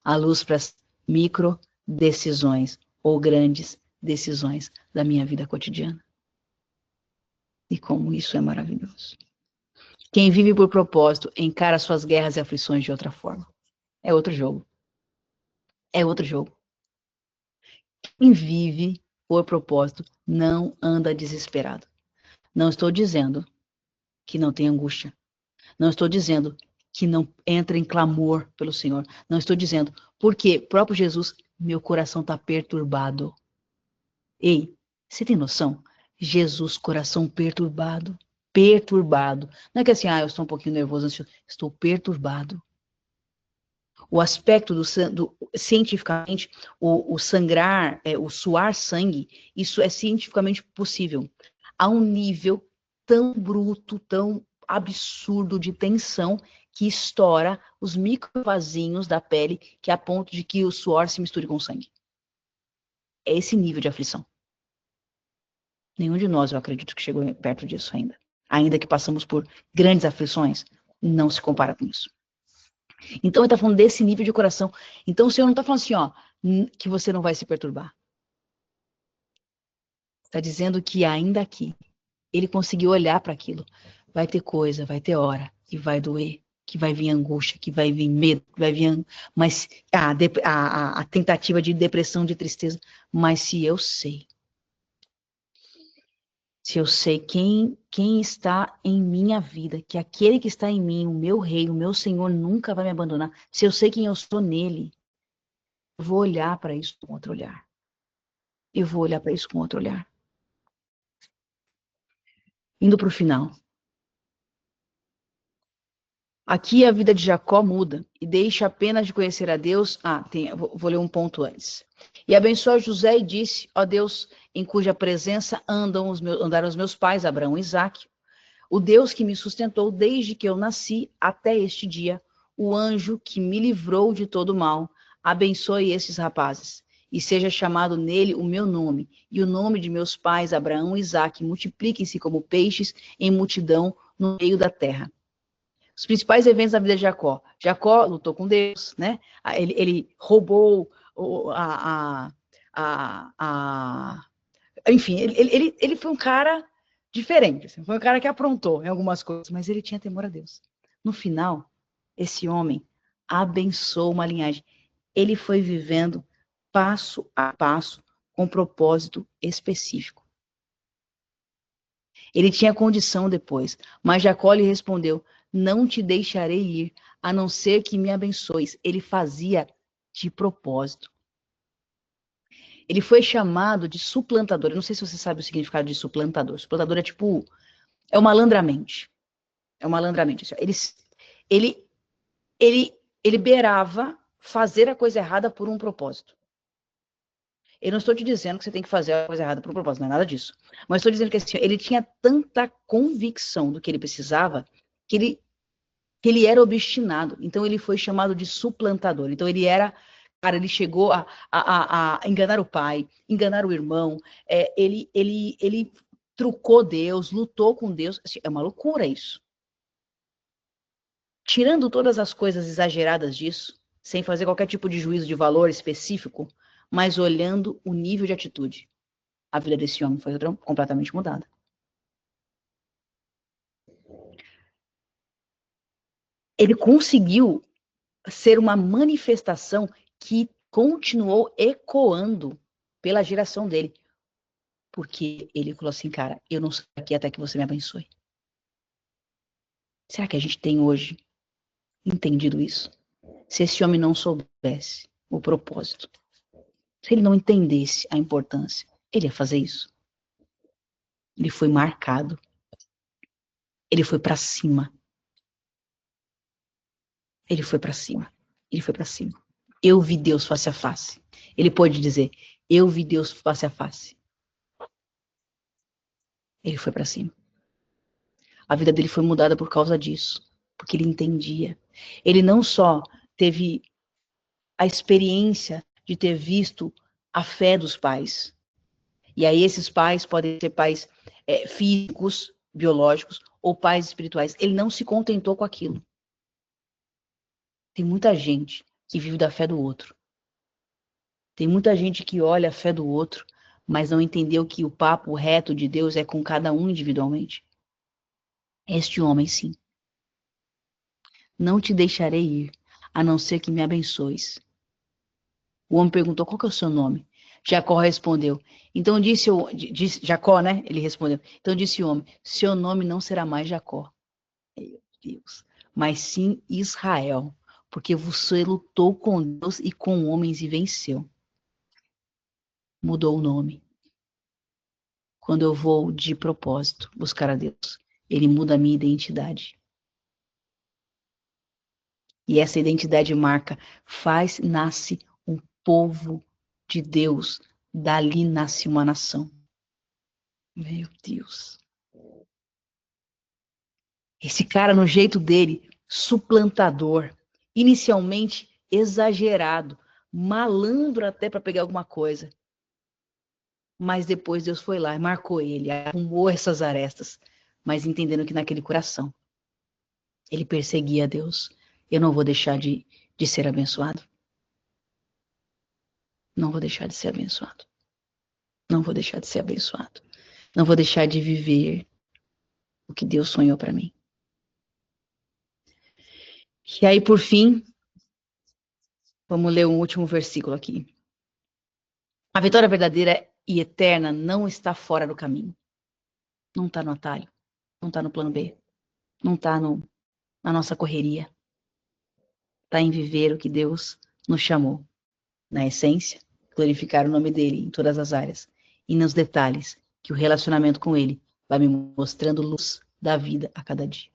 A luz para as micro decisões ou grandes decisões da minha vida cotidiana. E como isso é maravilhoso. Quem vive por propósito encara suas guerras e aflições de outra forma. É outro jogo. É outro jogo. Quem vive por propósito não anda desesperado. Não estou dizendo que não tem angústia. Não estou dizendo que não entra em clamor pelo Senhor. Não estou dizendo, porque próprio Jesus, meu coração está perturbado. Ei, você tem noção? Jesus, coração perturbado. Perturbado. Não é que assim, eu estou um pouquinho nervoso, estou perturbado. O aspecto cientificamente, o sangrar, o suar sangue, isso é cientificamente possível. A um nível tão bruto, tão absurdo de tensão, que estoura os microvasinhos da pele, que é a ponto de que o suor se misture com o sangue. É esse nível de aflição. Nenhum de nós, eu acredito, que chegou perto disso ainda. Ainda que passamos por grandes aflições, não se compara com isso. Então, ele está falando desse nível de coração. Então, o Senhor não está falando assim, que você não vai se perturbar. Está dizendo que ainda aqui, ele conseguiu olhar para aquilo. Vai ter coisa, vai ter hora, que vai doer, que vai vir angústia, que vai vir medo, que vai vir... Mas a tentativa de depressão, de tristeza. Mas se eu sei quem está em minha vida, que aquele que está em mim, o meu rei, o meu Senhor, nunca vai me abandonar. Se eu sei quem eu sou nele, eu vou olhar para isso com outro olhar. Eu vou olhar para isso com outro olhar. Indo para o final. Aqui a vida de Jacó muda e deixa apenas de conhecer a Deus. Vou ler um ponto antes. E abençoou José e disse, ó Deus, em cuja presença andaram os meus pais, Abraão e Isaque. O Deus que me sustentou desde que eu nasci até este dia, o anjo que me livrou de todo mal, abençoe esses rapazes, e seja chamado nele o meu nome, e o nome de meus pais, Abraão e Isaque, multipliquem-se como peixes em multidão no meio da terra. Os principais eventos da vida de Jacó. Jacó lutou com Deus, né? Ele roubou enfim, ele foi um cara diferente, assim, foi um cara que aprontou em algumas coisas, mas ele tinha temor a Deus. No final, esse homem abençoou uma linhagem. Ele foi vivendo passo a passo com um propósito específico. Ele tinha condição depois, mas Jacó lhe respondeu: não te deixarei ir, a não ser que me abençoes. Ele fazia de propósito. Ele foi chamado de suplantador. Eu não sei se você sabe o significado de suplantador. Suplantador é tipo, é o malandramente. É o malandramente. Ele beirava fazer a coisa errada por um propósito. Eu não estou te dizendo que você tem que fazer a coisa errada por um propósito, não é nada disso. Mas estou dizendo que assim, ele tinha tanta convicção do que ele precisava que ele era obstinado. Então ele foi chamado de suplantador. Então ele era, cara, ele chegou a enganar o pai, enganar o irmão. Ele trucou Deus, lutou com Deus. Assim, é uma loucura isso. Tirando todas as coisas exageradas disso, sem fazer qualquer tipo de juízo de valor específico, mas olhando o nível de atitude. A vida desse homem foi completamente mudada. Ele conseguiu ser uma manifestação que continuou ecoando pela geração dele. Porque ele falou assim, cara, eu não saio aqui até que você me abençoe. Será que a gente tem hoje entendido isso? Se esse homem não soubesse o propósito, se ele não entendesse a importância, ele ia fazer isso. Ele foi marcado. Ele foi para cima. Ele foi para cima. Ele foi para cima. Eu vi Deus face a face. Ele pode dizer, eu vi Deus face a face. Ele foi para cima. A vida dele foi mudada por causa disso, porque ele entendia. Ele não só teve a experiência de ter visto a fé dos pais. E aí esses pais podem ser pais físicos, biológicos, ou pais espirituais. Ele não se contentou com aquilo. Tem muita gente que vive da fé do outro. Tem muita gente que olha a fé do outro, mas não entendeu que o papo reto de Deus é com cada um individualmente. Este homem, sim. Não te deixarei ir, a não ser que me abençoes. O homem perguntou, qual que é o seu nome? Jacó respondeu. Então disse Jacó, né? Ele respondeu. Então disse o homem, seu nome não será mais Jacó. Meu Deus. Mas sim Israel, porque você lutou com Deus e com homens e venceu. Mudou o nome. Quando eu vou de propósito buscar a Deus, ele muda a minha identidade. E essa identidade marca, nasce um povo de Deus, dali nasce uma nação. Meu Deus. Esse cara, no jeito dele, suplantador, inicialmente exagerado, malandro até para pegar alguma coisa. Mas depois Deus foi lá e marcou ele, arrumou essas arestas, mas entendendo que naquele coração ele perseguia a Deus. Eu não vou deixar de ser abençoado. Não vou deixar de ser abençoado. Não vou deixar de ser abençoado. Não vou deixar de viver o que Deus sonhou para mim. E aí, por fim, vamos ler um último versículo aqui. A vitória verdadeira e eterna não está fora do caminho. Não está no atalho. Não está no plano B. Não está na nossa correria. Está em viver o que Deus nos chamou. Na essência, glorificar o nome dele em todas as áreas. E nos detalhes, que o relacionamento com ele vai me mostrando luz da vida a cada dia.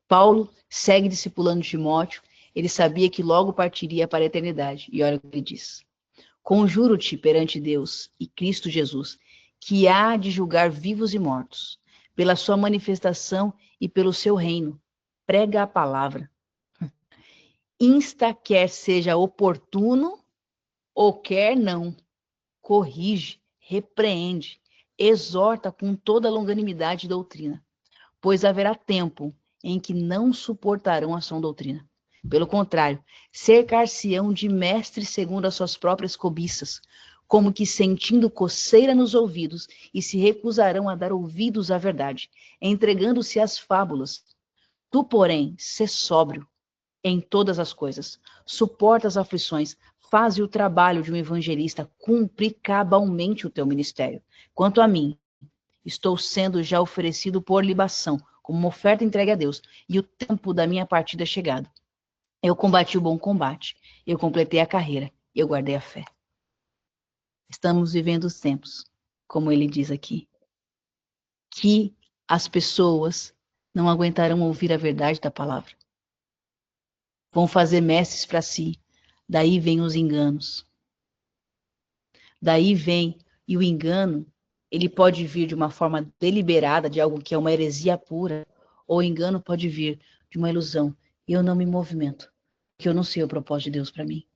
Paulo segue discipulando Timóteo. Ele sabia que logo partiria para a eternidade. E olha o que ele diz. Conjuro-te perante Deus e Cristo Jesus, que há de julgar vivos e mortos, pela sua manifestação e pelo seu reino. Prega a palavra. Insta quer seja oportuno ou quer não. Corrige, repreende, exorta com toda longanimidade e doutrina, pois haverá tempo em que não suportarão a sã doutrina. Pelo contrário, cercar-se-ão de mestres segundo as suas próprias cobiças, como que sentindo coceira nos ouvidos, e se recusarão a dar ouvidos à verdade, entregando-se às fábulas. Tu, porém, sê sóbrio em todas as coisas, suporta as aflições, faze o trabalho de um evangelista, cumpre cabalmente o teu ministério. Quanto a mim, estou sendo já oferecido por libação, como uma oferta entregue a Deus, e o tempo da minha partida é chegado. Eu combati o bom combate, eu completei a carreira, eu guardei a fé. Estamos vivendo os tempos, como ele diz aqui, que as pessoas não aguentarão ouvir a verdade da palavra. Vão fazer mestres para si, daí vem os enganos. Daí vem, e o engano, ele pode vir de uma forma deliberada, de algo que é uma heresia pura, ou o engano pode vir de uma ilusão. E eu não me movimento, porque eu não sei o propósito de Deus para mim.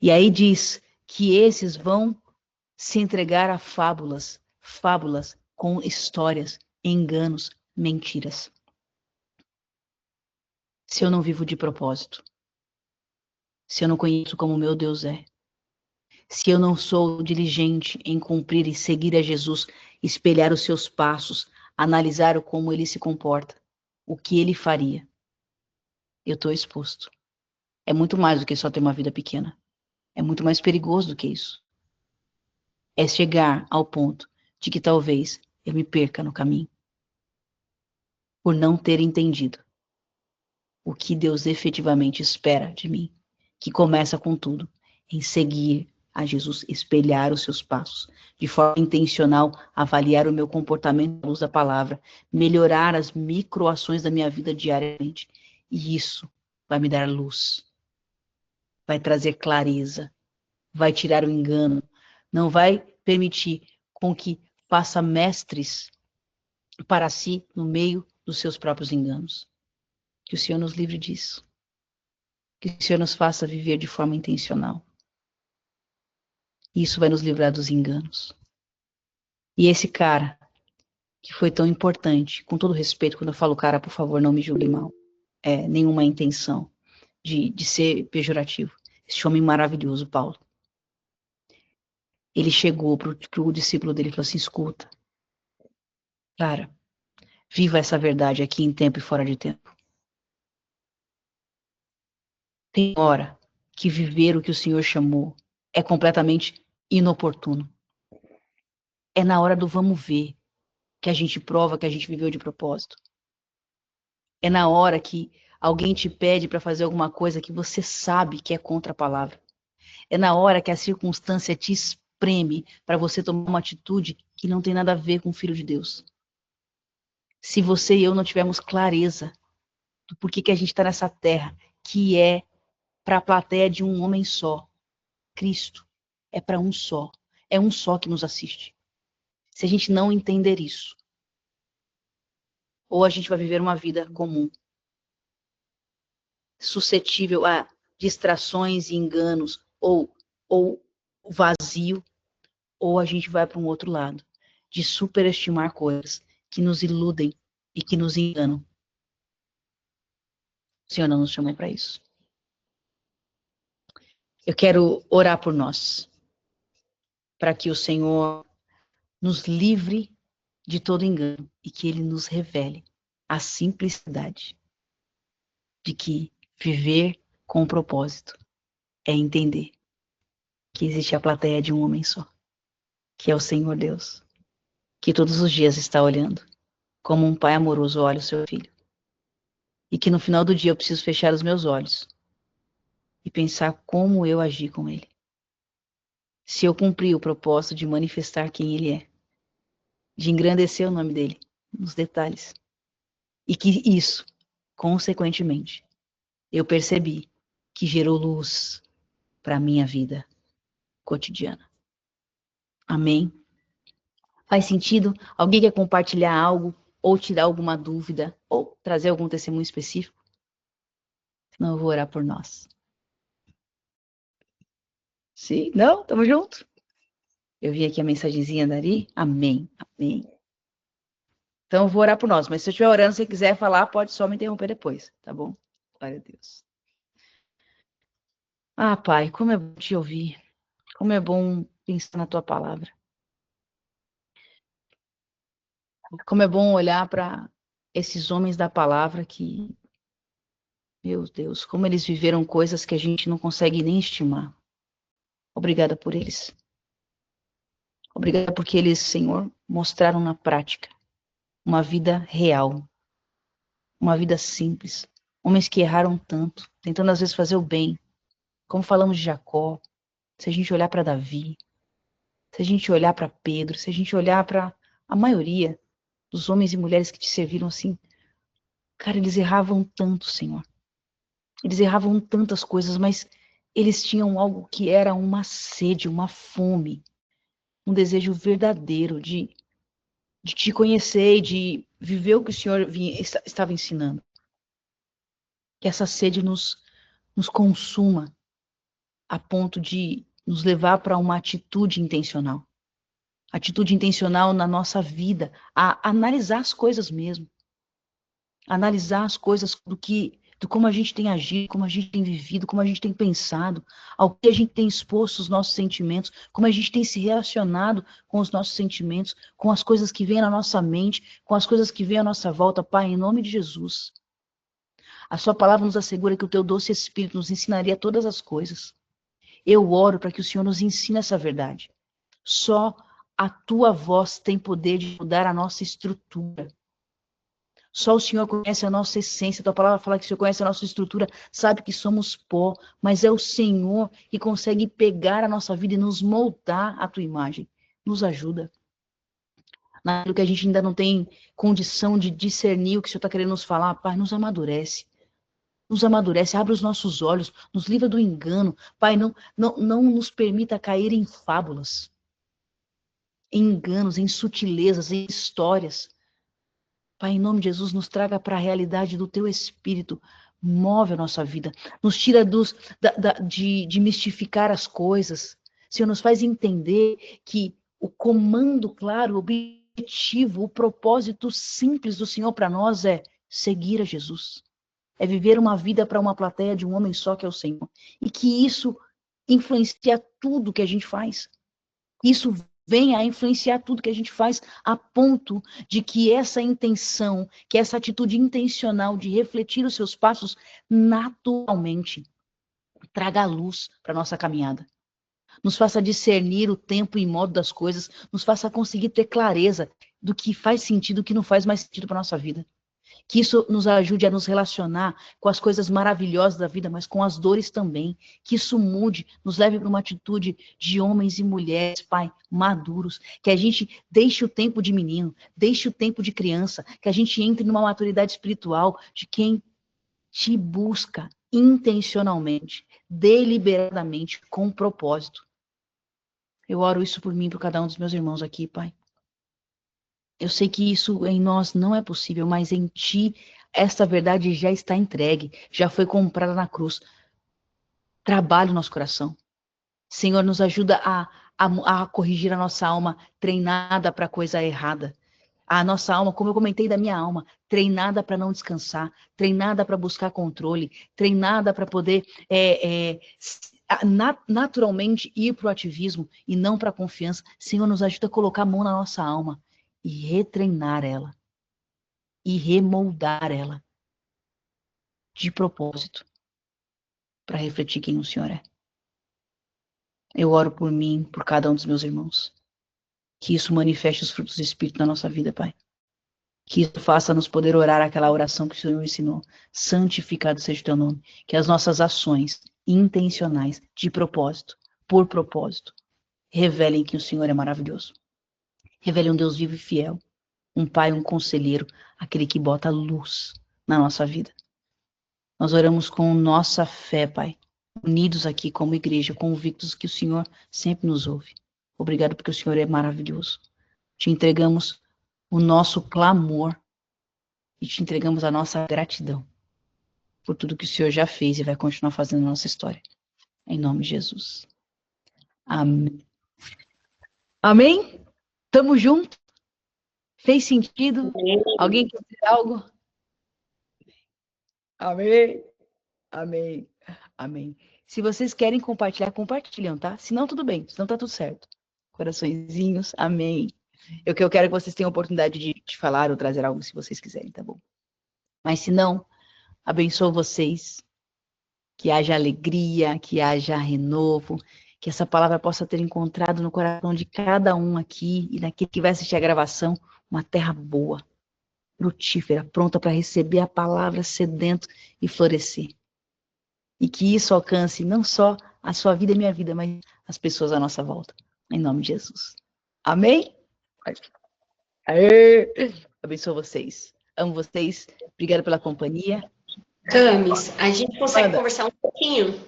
E aí diz que esses vão se entregar a fábulas, fábulas com histórias, enganos, mentiras. Se eu não vivo de propósito, se eu não conheço como meu Deus é, se eu não sou diligente em cumprir e seguir a Jesus, espelhar os seus passos, analisar como ele se comporta, o que ele faria, eu estou exposto. É muito mais do que só ter uma vida pequena. É muito mais perigoso do que isso. É chegar ao ponto de que talvez eu me perca no caminho, por não ter entendido o que Deus efetivamente espera de mim, que começa com tudo, em seguir a Jesus, espelhar os seus passos, de forma intencional, avaliar o meu comportamento à luz da palavra, melhorar as microações da minha vida diariamente. E isso vai me dar luz, vai trazer clareza, vai tirar o engano, não vai permitir com que faça mestres para si no meio dos seus próprios enganos. Que o Senhor nos livre disso. Que o Senhor nos faça viver de forma intencional. Isso vai nos livrar dos enganos. E esse cara, que foi tão importante, com todo respeito, quando eu falo cara, por favor, não me julgue mal. Nenhuma intenção de ser pejorativo. Esse homem maravilhoso, Paulo. Ele chegou pro discípulo dele e falou assim, escuta, cara, viva essa verdade aqui em tempo e fora de tempo. Tem hora que viver o que o Senhor chamou é completamente inoportuno. É na hora do vamos ver que a gente prova que a gente viveu de propósito. É na hora que alguém te pede para fazer alguma coisa que você sabe que é contra a palavra. É na hora que a circunstância te espreme para você tomar uma atitude que não tem nada a ver com o Filho de Deus. Se você e eu não tivermos clareza do porquê que a gente está nessa terra, que é para a plateia de um homem só, Cristo, é para um só. É um só que nos assiste. Se a gente não entender isso, ou a gente vai viver uma vida comum, suscetível a distrações e enganos, ou vazio, ou a gente vai para um outro lado, de superestimar coisas que nos iludem e que nos enganam. O Senhor não nos chamou para isso. Eu quero orar por nós, para que o Senhor nos livre de todo engano e que Ele nos revele a simplicidade de que viver com propósito é entender que existe a plateia de um homem só, que é o Senhor Deus, que todos os dias está olhando, como um pai amoroso olha o seu filho. E que no final do dia eu preciso fechar os meus olhos e pensar como eu agi com ele. Se eu cumpri o propósito de manifestar quem ele é, de engrandecer o nome dele nos detalhes. E que isso, consequentemente, eu percebi que gerou luz para a minha vida cotidiana. Amém? Faz sentido? Alguém quer compartilhar algo, ou tirar alguma dúvida, ou trazer algum testemunho específico? Senão eu vou orar por nós. Sim? Não? Tamo junto? Eu vi aqui a mensagenzinha dali. Amém. Amém. Então eu vou orar por nós. Mas se eu estiver orando, se você quiser falar, pode só me interromper depois, tá bom? Glória a Deus. Ah, Pai, como é bom te ouvir. Como é bom pensar na tua palavra. Como é bom olhar para esses homens da palavra que, meu Deus, como eles viveram coisas que a gente não consegue nem estimar. Obrigada por eles. Obrigada porque eles, Senhor, mostraram na prática uma vida real, uma vida simples. Homens que erraram tanto, tentando às vezes fazer o bem. Como falamos de Jacó, se a gente olhar para Davi, se a gente olhar para Pedro, se a gente olhar para a maioria dos homens e mulheres que te serviram assim, cara, eles erravam tanto, Senhor. Eles erravam tantas coisas, mas eles tinham algo que era uma sede, uma fome, um desejo verdadeiro de te conhecer e de viver o que o Senhor estava ensinando. Que essa sede nos consuma a ponto de nos levar para uma atitude intencional. Atitude intencional na nossa vida, a analisar as coisas mesmo. Analisar as coisas do como a gente tem agido, como a gente tem vivido, como a gente tem pensado, ao que a gente tem exposto os nossos sentimentos, como a gente tem se relacionado com os nossos sentimentos, com as coisas que vêm na nossa mente, com as coisas que vêm à nossa volta, Pai, em nome de Jesus. A sua palavra nos assegura que o teu doce Espírito nos ensinaria todas as coisas. Eu oro para que o Senhor nos ensine essa verdade. Só a tua voz tem poder de mudar a nossa estrutura. Só o Senhor conhece a nossa essência. Tua palavra fala que o Senhor conhece a nossa estrutura, sabe que somos pó, mas é o Senhor que consegue pegar a nossa vida e nos moldar à tua imagem. Nos ajuda. Naquilo que a gente ainda não tem condição de discernir o que o Senhor está querendo nos falar, Pai, nos amadurece. Nos amadurece, abre os nossos olhos, nos livra do engano. Pai, não nos permita cair em fábulas, em enganos, em sutilezas, em histórias. Pai, em nome de Jesus, nos traga para a realidade do teu Espírito. Move a nossa vida. Nos tira de mistificar as coisas. Senhor, nos faz entender que o comando claro, o objetivo, o propósito simples do Senhor para nós é seguir a Jesus. É viver uma vida para uma plateia de um homem só, que é o Senhor. E que isso influencia tudo que a gente faz. Isso venha a influenciar tudo que a gente faz, a ponto de que essa intenção, que essa atitude intencional de refletir os seus passos naturalmente traga luz para a nossa caminhada. Nos faça discernir o tempo e modo das coisas, nos faça conseguir ter clareza do que faz sentido e do que não faz mais sentido para a nossa vida. Que isso nos ajude a nos relacionar com as coisas maravilhosas da vida, mas com as dores também. Que isso mude, nos leve para uma atitude de homens e mulheres, Pai, maduros. Que a gente deixe o tempo de menino, deixe o tempo de criança. Que a gente entre numa maturidade espiritual de quem te busca intencionalmente, deliberadamente, com propósito. Eu oro isso por mim e por cada um dos meus irmãos aqui, Pai. Eu sei que isso em nós não é possível, mas em Ti essa verdade já está entregue, já foi comprada na cruz. Trabalhe o nosso coração. Senhor, nos ajuda a corrigir a nossa alma treinada para a coisa errada. A nossa alma, como eu comentei da minha alma, treinada para não descansar, treinada para buscar controle, treinada para poder naturalmente ir para o ativismo e não para a confiança. Senhor, nos ajuda a colocar a mão na nossa alma e retreinar ela e remoldar ela de propósito para refletir quem o Senhor é. Eu oro por mim, por cada um dos meus irmãos. Que isso manifeste os frutos do Espírito na nossa vida, Pai. Que isso faça-nos poder orar aquela oração que o Senhor ensinou. Santificado seja o teu nome. Que as nossas ações intencionais, de propósito, por propósito, revelem que o Senhor é maravilhoso. Revele um Deus vivo e fiel. Um Pai, um conselheiro, aquele que bota luz na nossa vida. Nós oramos com nossa fé, Pai, unidos aqui como igreja, convictos que o Senhor sempre nos ouve. Obrigado porque o Senhor é maravilhoso. te entregamos o nosso clamor e te entregamos a nossa gratidão por tudo que o Senhor já fez e vai continuar fazendo na nossa história. Em nome de Jesus. Amém. Amém? Tamo junto? Fez sentido? Alguém quer dizer algo? Amém. Amém. Amém. Se vocês querem compartilhar, compartilham, tá? Se não, tudo bem. Se não, tá tudo certo. Coraçõezinhos. Amém. Eu quero que vocês tenham a oportunidade de falar ou trazer algo se vocês quiserem, tá bom? Mas se não, abençoo vocês. Que haja alegria, que haja renovo, que essa palavra possa ter encontrado no coração de cada um aqui e daquele que vai assistir a gravação, uma terra boa, frutífera, pronta para receber a palavra sedento e florescer. E que isso alcance não só a sua vida e minha vida, mas as pessoas à nossa volta. Em nome de Jesus. Amém? Aê! Abençoe vocês. Amo vocês. Obrigada pela companhia.
Camis, a gente consegue
Manda.
conversar um pouquinho?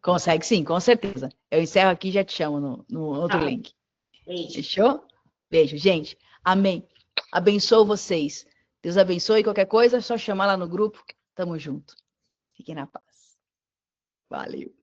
Consegue sim, com certeza. Eu encerro aqui e já te chamo no outro link.
Beijo.
Fechou? Beijo, gente. Amém. Abençoo vocês. Deus abençoe. Qualquer coisa, é só chamar lá no grupo. Tamo junto. Fiquem na paz. Valeu.